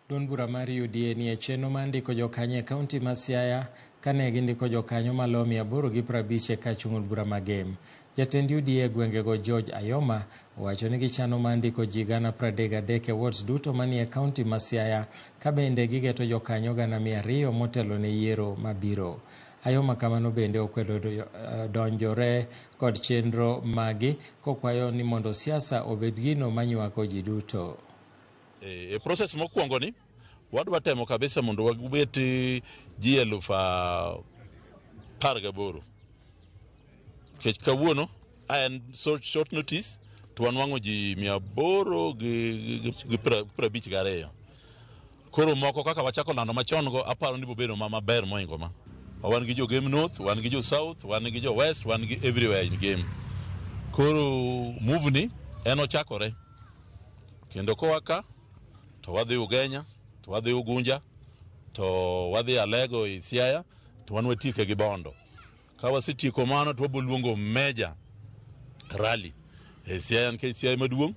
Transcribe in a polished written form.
Duond bura mar UDA ni e chenro mar ndiko jokanyo e kaunti ma Siaya kane gindiko jokanyo malo 850 e kar chung' od bura ma Gem. Jatend UDA gwengego George Ayoma owacho ni gichano mar ndiko ji 33,000 e wards duto manie kaunti ma Siaya, ka bende gigeto jokanyo 200,000 motelo ne yiero mabiro. Ayoma kamano bende okwedo donjore kod chenro magi, kokwayo ni mondo siasa obed gino manywako ji duto. E process mokwongo ni wadwa temo kabisa mondo wabet ji 18,000 kech kawuono en short notice to wanwang'o ji 852. Koro moko kaka wachako lando machon go aparo ni bobedo maber moingo ma. Wan gi jo Game North, wan gi jo South, wan gi jo West, wan gi everywhere in Game. Koro move ni en ochakore. Kendo kowaka to wadhi Ugenya, to wadhi Ugunja, to wadhi Alego i Siaya, to wan watike gi Bondo. Ka wasetieko mano to waboluongo meja rally e Siaya, nke Siaya maduong',